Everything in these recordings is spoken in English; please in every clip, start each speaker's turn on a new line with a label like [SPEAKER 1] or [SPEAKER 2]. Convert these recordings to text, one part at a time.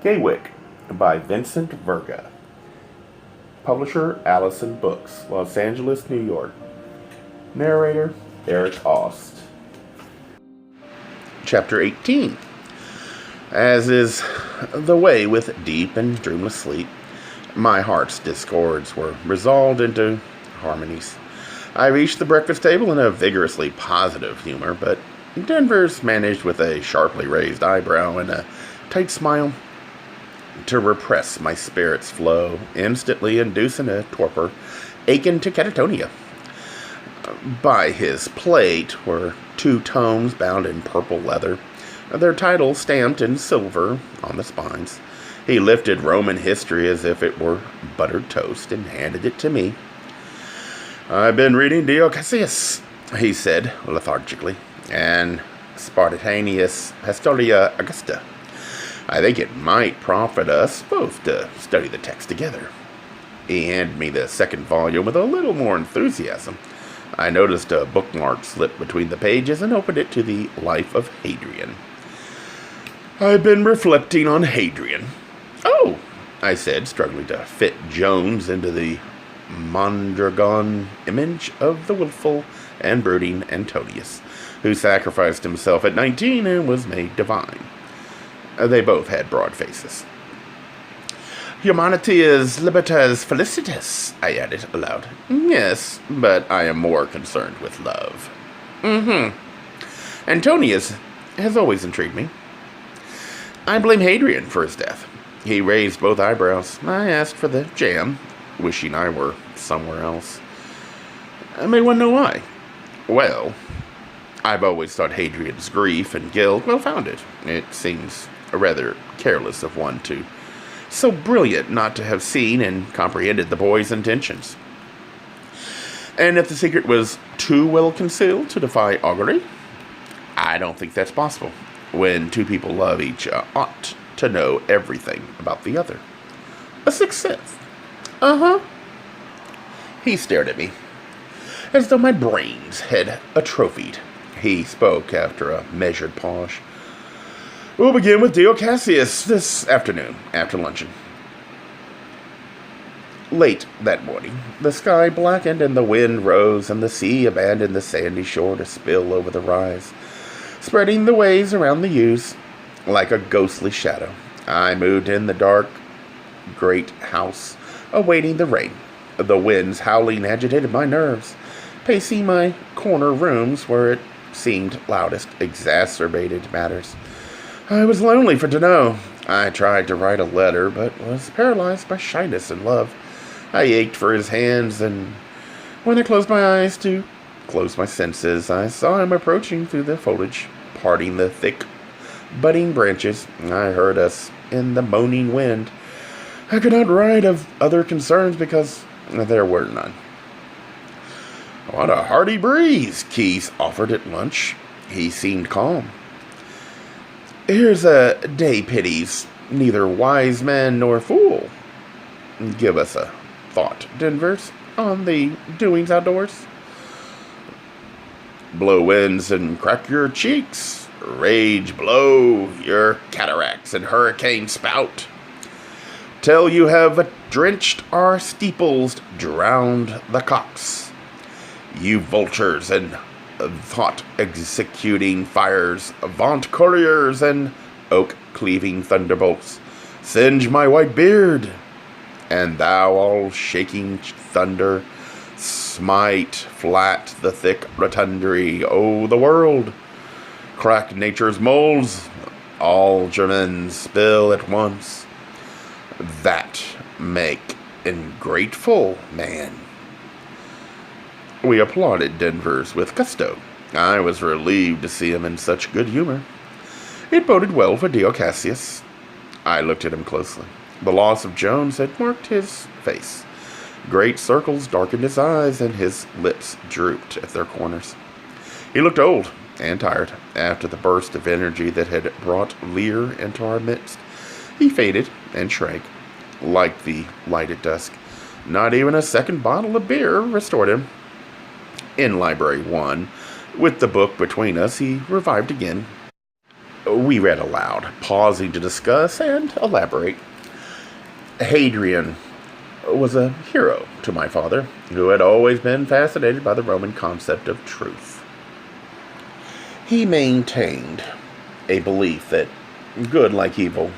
[SPEAKER 1] Gaywyck by Vincent Verga. Publisher Allison Books, Los Angeles, New York. Narrator Eric Aust. Chapter 18. As is the way with deep and dreamless sleep, my heart's discords were resolved into harmonies. I reached the breakfast table in a vigorously positive humor, but Denver's managed with a sharply raised eyebrow and a tight smile to repress my spirit's flow, instantly inducing a torpor akin to catatonia. By his plate were 2 tomes bound in purple leather, their titles stamped in silver on the spines. He lifted Roman history as if it were buttered toast and handed it to me. "I've been reading Dio Cassius," he said lethargically, "and Spartanius Historia Augusta. I think it might profit us both to study the text together." He handed me the second volume with a little more enthusiasm. I noticed a bookmark slip between the pages and opened it to the Life of Hadrian. "I've been reflecting on Hadrian." "Oh," I said, struggling to fit Jones into the Mondragon image of the willful and brooding Antonius, who sacrificed himself at 19 and was made divine. They both had broad faces. "Humanity is libertas felicitas," I added aloud. "Yes, but I am more concerned with love." "Antonius has always intrigued me." "I blame Hadrian for his death." He raised both eyebrows. I asked for the jam, wishing I were somewhere else. "May one know why?" "Well, I've always thought Hadrian's grief and guilt well-founded. It seems rather careless of one to so brilliant not to have seen and comprehended the boy's intentions. And if the secret was too well concealed to defy augury, I don't think that's possible. When 2 people love each ought to know everything about the other. A sixth sense. He stared at me, as though my brains had atrophied. He spoke after a measured pause. "We'll begin with Dio Cassius this afternoon, after luncheon." Late that morning, the sky blackened and the wind rose, and the sea abandoned the sandy shore to spill over the rise, spreading the waves around the yews like a ghostly shadow. I moved in the dark, great house, awaiting the rain. The winds howling agitated my nerves. Pacing my corner rooms where it seemed loudest exacerbated matters. I was lonely for Danough. I tried to write a letter, but was paralyzed by shyness and love. I ached for his hands, and when I closed my eyes to close my senses, I saw him approaching through the foliage, parting the thick, budding branches. I heard us in the moaning wind. I could not write of other concerns because there were none. "What a hearty breeze," Keith offered at lunch. He seemed calm. "Here's a day pities neither wise man nor fool. Give us a thought, Denvers, on the doings outdoors. Blow winds and crack your cheeks. Rage blow your cataracts and hurricane spout. Till you have drenched our steeples, drowned the cocks. You vultures and thought-executing fires, vaunt couriers and oak-cleaving thunderbolts. Singe my white beard, and thou all-shaking thunder, smite flat the thick rotundary, O the world. Crack nature's molds, all Germans spill at once. That make ingrateful man." We applauded Denvers with gusto. I was relieved to see him in such good humor. It boded well for Dio Cassius. I looked at him closely. The loss of Jones had marked his face. Great circles darkened his eyes, and his lips drooped at their corners. He looked old and tired after the burst of energy that had brought Lear into our midst. He faded and shrank, like the light at dusk. Not even a second bottle of beer restored him. In Library 1, with the book between us, he revived again. We read aloud, pausing to discuss and elaborate. Hadrian was a hero to my father, who had always been fascinated by the Roman concept of truth. He maintained a belief that good, like evil,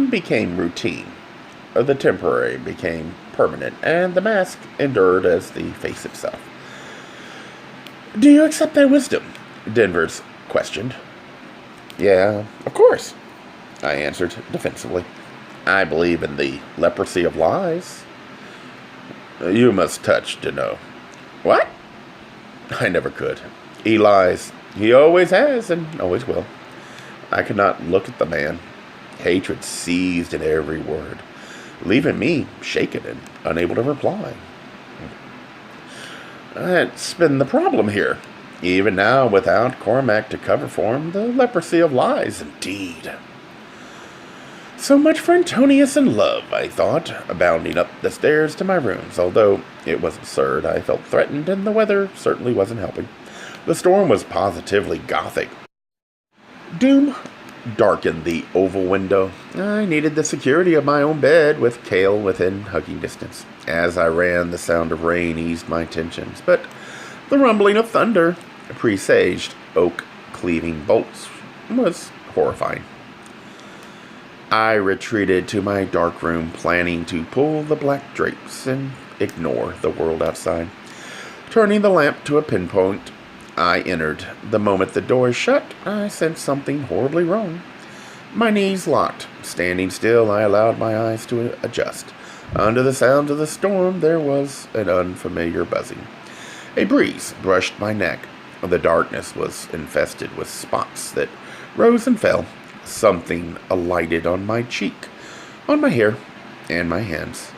[SPEAKER 1] became routine. The temporary became permanent, and the mask endured as the face itself. "Do you accept that wisdom?" Denvers questioned. "Yeah, of course," I answered defensively. "I believe in the leprosy of lies." "You must touch Danough." "What?" I never could. He lies. He always has and always will. I could not look at the man. Hatred seized in every word, leaving me shaken and unable to reply. That's been the problem here. Even now, without Cormac to cover for him, the leprosy of lies, indeed. So much for Antonius and love, I thought, bounding up the stairs to my rooms. Although it was absurd, I felt threatened, and the weather certainly wasn't helping. The storm was positively gothic. Doom darkened the oval window. I needed the security of my own bed, with Cale within hugging distance. As I ran, the sound of rain eased my tensions, but the rumbling of thunder, presaged oak-cleaving bolts, was horrifying. I retreated to my dark room, planning to pull the black drapes and ignore the world outside. Turning the lamp to a pinpoint, I entered. The moment the door shut, I sensed something horribly wrong. My knees locked. Standing still, I allowed my eyes to adjust. Under the sound of the storm, there was an unfamiliar buzzing. A breeze brushed my neck. The darkness was infested with spots that rose and fell. Something alighted on my cheek, on my hair, and my hands.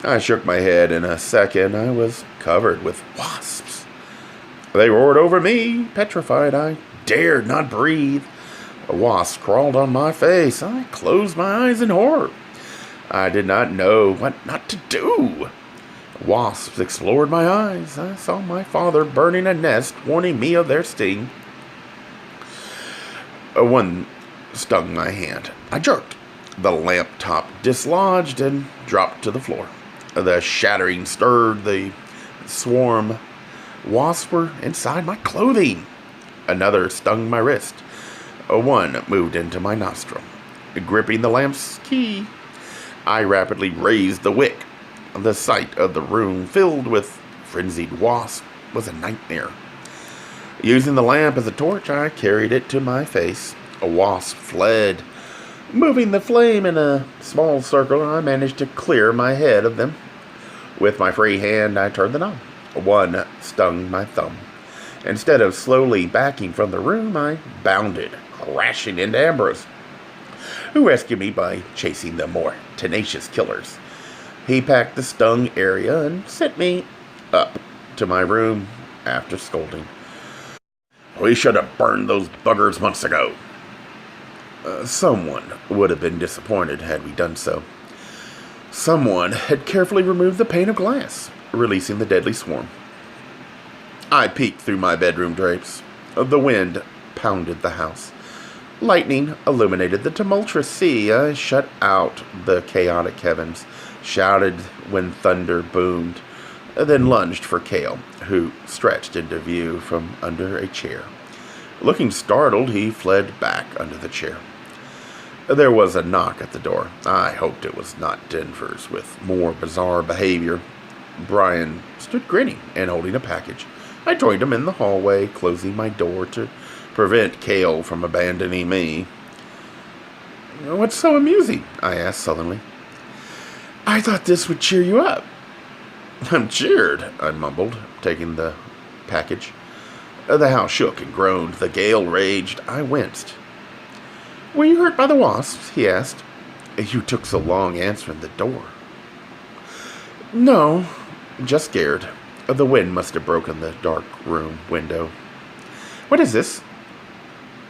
[SPEAKER 1] I shook my head. In a second, I was covered with wasps. They roared over me, petrified. I dared not breathe. A wasp crawled on my face. I closed my eyes in horror. I did not know what not to do. Wasps explored my eyes. I saw my father burning a nest, warning me of their sting. One stung my hand. I jerked. The lamp top dislodged and dropped to the floor. The shattering stirred. The swarm wasps were inside my clothing. Another stung my wrist. One moved into my nostril. Gripping the lamp's key, I rapidly raised the wick. The sight of the room filled with frenzied wasps was a nightmare. Using the lamp as a torch, I carried it to my face. A wasp fled. Moving the flame in a small circle, I managed to clear my head of them. With my free hand, I turned the knob. One stung my thumb. Instead of slowly backing from the room, I bounded, crashing into Ambrose, who rescued me by chasing the more tenacious killers. He packed the stung area and sent me up to my room after scolding. "We should have burned those buggers months ago." Someone would have been disappointed had we done so. Someone had carefully removed the pane of glass, releasing the deadly swarm. I peeked through my bedroom drapes. The wind pounded the house. Lightning illuminated the tumultuous sea. I shut out the chaotic heavens, shouted when thunder boomed, then lunged for Cale, who stretched into view from under a chair. Looking startled, he fled back under the chair. There was a knock at the door. I hoped it was not Denver's, with more bizarre behavior. Brian stood grinning and holding a package. I joined him in the hallway, closing my door to prevent Cale from abandoning me. "What's so amusing?" I asked sullenly. "I thought this would cheer you up." "I'm cheered," I mumbled, taking the package. The house shook and groaned. The gale raged. I winced. "Were you hurt by the wasps?" he asked. "You took so long answering the door." "No, just scared. The wind must have broken the dark room window." "What is this?"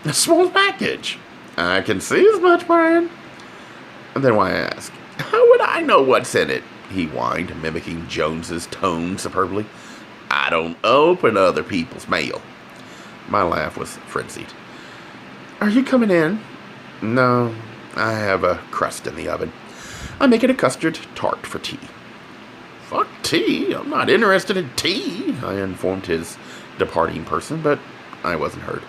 [SPEAKER 1] "A small package." "I can see as much, Brian." "Then why ask?" "How would I know what's in it?" he whined, mimicking Jones's tone superbly. "I don't open other people's mail." My laugh was frenzied. "Are you coming in?" No, I have a crust in the oven. I'm making a custard tart for tea. Fuck tea. I'm not interested in tea, I informed his departing person, but I wasn't heard.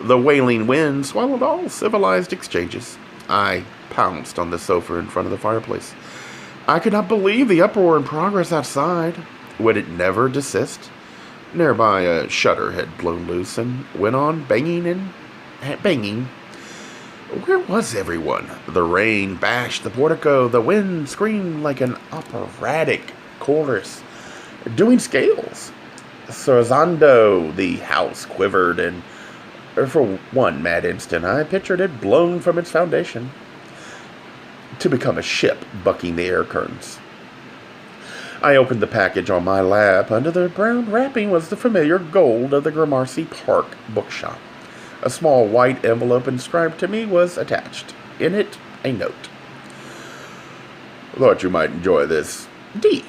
[SPEAKER 1] The wailing wind swallowed all civilized exchanges. I pounced on the sofa in front of the fireplace. I could not believe the uproar and progress outside. Would it never desist? Nearby, a shutter had blown loose and went on banging and banging. Where was everyone? The rain bashed the portico. The wind screamed like an operatic chorus, doing scales. Sorzando, the house quivered, and for one mad instant I pictured it blown from its foundation to become a ship bucking the air currents. I opened the package on my lap. Under the brown wrapping was the familiar gold of the Gramercy Park bookshop. A small white envelope inscribed to me was attached. In it, a note. Thought you might enjoy this. D.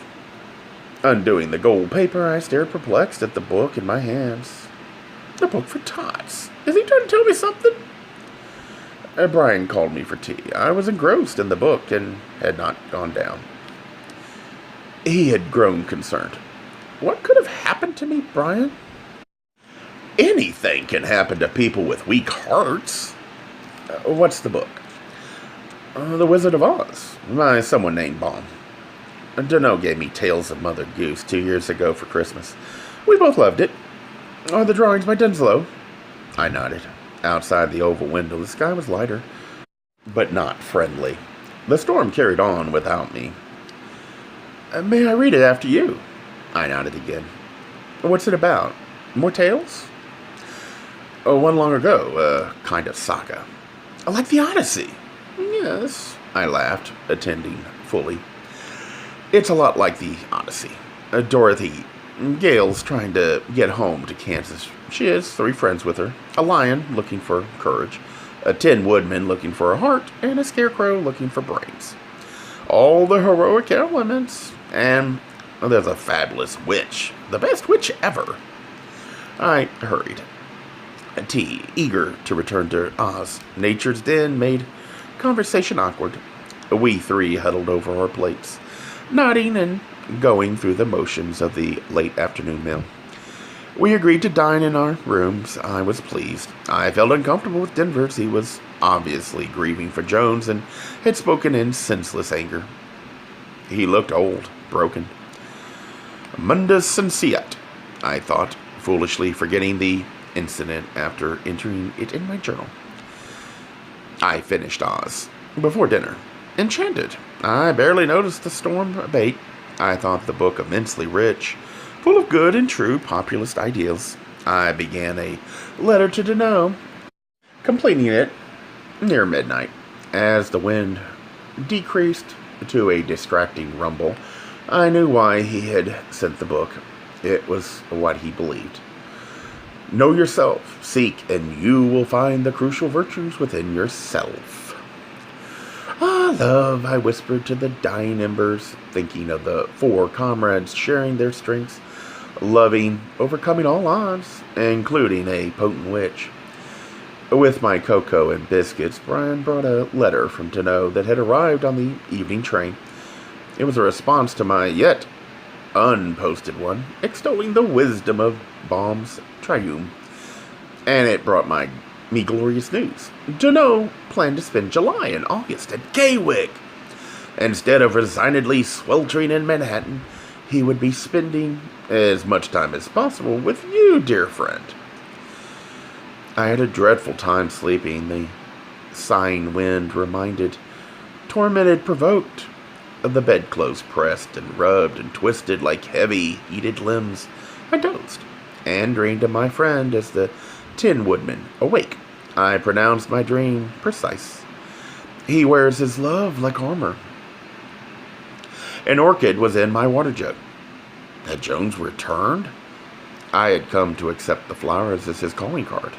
[SPEAKER 1] Undoing the gold paper, I stared perplexed at the book in my hands. A book for tots. Is he trying to tell me something? Brian called me for tea. I was engrossed in the book and had not gone down. He had grown concerned. What could have happened to me, Brian? Anything can happen to people with weak hearts. What's the book? The Wizard of Oz, by someone named Baum. Danough gave me Tales of Mother Goose 2 years ago for Christmas. We both loved it. Are the drawings by Denslow? I nodded. Outside the oval window, the sky was lighter, but not friendly. The storm carried on without me. May I read it after you? I nodded again. What's it about? More tales? One long ago, a kind of saga. Like the Odyssey. Yes, I laughed, attending fully. It's a lot like the Odyssey. Dorothy Gale's trying to get home to Kansas. She has 3 friends with her. A lion looking for courage, a Tin Woodman looking for a heart, and a scarecrow looking for brains. All the heroic elements. And there's a fabulous witch. The best witch ever. I hurried. T, eager to return to Oz. Nature's den made conversation awkward. We 3 huddled over our plates, nodding and going through the motions of the late afternoon meal. We agreed to dine in our rooms. I was pleased. I felt uncomfortable with Denvers. He was obviously grieving for Jones and had spoken in senseless anger. He looked old, broken. Mundus senseat, I thought, foolishly forgetting the incident after entering it in my journal. I finished Oz before dinner. Enchanted. I barely noticed the storm abate. I thought the book immensely rich, full of good and true populist ideals. I began a letter to Danough, completing it near midnight. As the wind decreased to a distracting rumble, I knew why he had sent the book. It was what he believed. Know yourself, seek, and you will find the crucial virtues within yourself. Ah, love, I whispered to the dying embers, thinking of the 4 comrades sharing their strengths, loving, overcoming all odds, including a potent witch. With my cocoa and biscuits, Brian brought a letter from Danough that had arrived on the evening train. It was a response to my yet unposted one, extolling the wisdom of Baum's triume. And it brought me glorious news. Danough planned to spend July and August at Gaywyck. Instead of resignedly sweltering in Manhattan, he would be spending as much time as possible with you, dear friend. I had a dreadful time sleeping. The sighing wind reminded, tormented, provoked. The bedclothes pressed and rubbed and twisted like heavy, heated limbs. I dozed and dreamed of my friend as the Tin Woodman, awake. I pronounced my dream precise. He wears his love like armor. An orchid was in my water jug. Had Jones returned? I had come to accept the flowers as his calling card.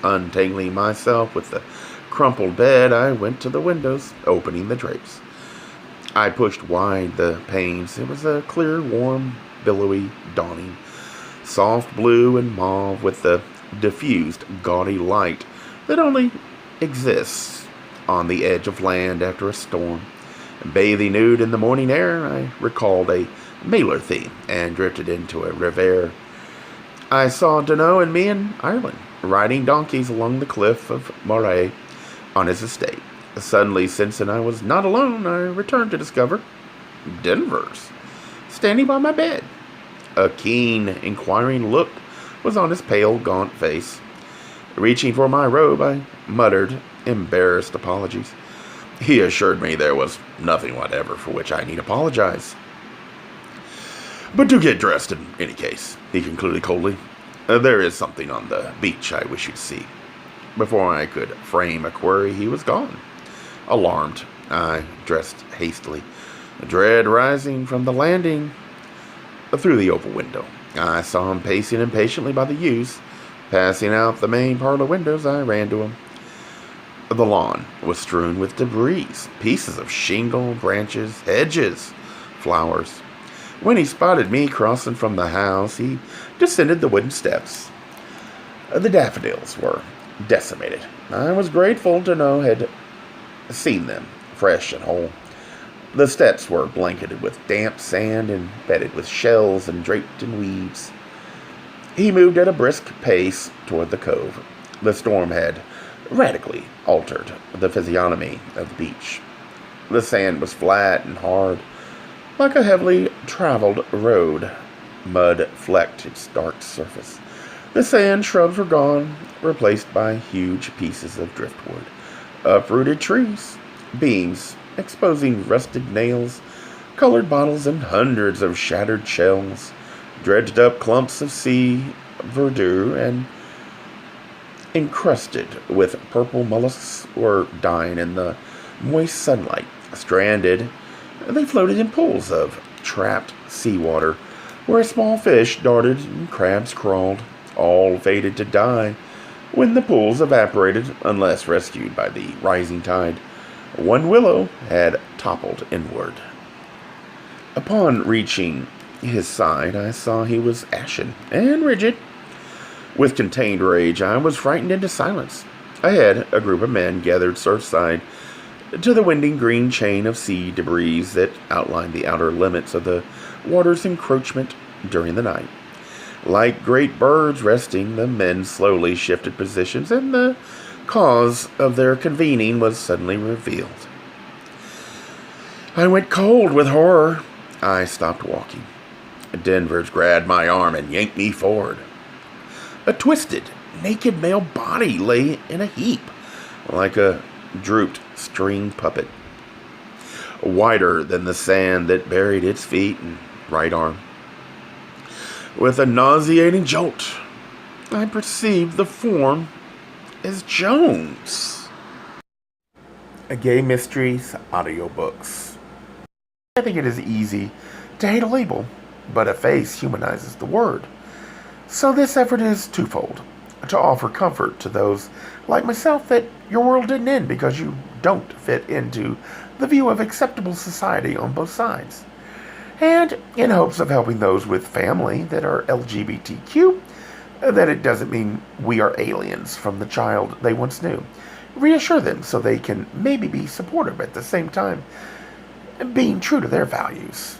[SPEAKER 1] Untangling myself with the crumpled bed, I went to the windows, opening the drapes. I pushed wide the panes. It was a clear, warm, billowy dawning, soft blue and mauve with the diffused, gaudy light that only exists on the edge of land after a storm. Bathing nude in the morning air, I recalled a Mailer theme and drifted into a reverie. I saw Danough and me in Ireland, riding donkeys along the cliff of Moray on his estate. Suddenly, sensing I was not alone, I returned to discover Denver's standing by my bed. A keen, inquiring look was on his pale, gaunt face. Reaching for my robe, I muttered embarrassed apologies. He assured me there was nothing whatever for which I need apologize. But do get dressed in any case, he concluded coldly. There is something on the beach I wish you'd see. Before I could frame a query, he was gone. Alarmed, I dressed hastily, dread rising from the landing through the open window. I saw him pacing impatiently by the yews. Passing out the main parlor windows, I ran to him. The lawn was strewn with debris, pieces of shingle, branches, hedges, flowers. When he spotted me crossing from the house, he descended the wooden steps. The daffodils were decimated. I was grateful to know had seen them, fresh and whole. The steps were blanketed with damp sand, embedded with shells and draped in weeds. He moved at a brisk pace toward the cove. The storm had radically altered the physiognomy of the beach. The sand was flat and hard, like a heavily traveled road. Mud flecked its dark surface. The sand shrubs were gone, replaced by huge pieces of driftwood, uprooted trees, beams exposing rusted nails, colored bottles, and hundreds of shattered shells. Dredged up clumps of sea verdure and encrusted with purple mollusks were dying in the moist sunlight. Stranded, they floated in pools of trapped seawater, where small fish darted and crabs crawled, all fated to die when the pools evaporated unless rescued by the rising tide. One willow had toppled inward. Upon reaching his side, I saw he was ashen and rigid. With contained rage, I was frightened into silence. Ahead, a group of men gathered surfside to the winding green chain of sea debris that outlined the outer limits of the water's encroachment during the night. Like great birds resting, the men slowly shifted positions, and the cause of their convening was suddenly revealed. I went cold with horror. I stopped walking. Denver's grabbed my arm and yanked me forward. A twisted, naked male body lay in a heap, like a drooped string puppet, wider than the sand that buried its feet and right arm. With a nauseating jolt, I perceived the form as Jones. A Gay Mysteries audiobooks. I think it is easy to hate a label, but a face humanizes the word. So this effort is twofold: to offer comfort to those like myself that your world didn't end because you don't fit into the view of acceptable society on both sides, and in hopes of helping those with family that are LGBTQ, that it doesn't mean we are aliens from the child they once knew. Reassure them so they can maybe be supportive at the same time, being true to their values.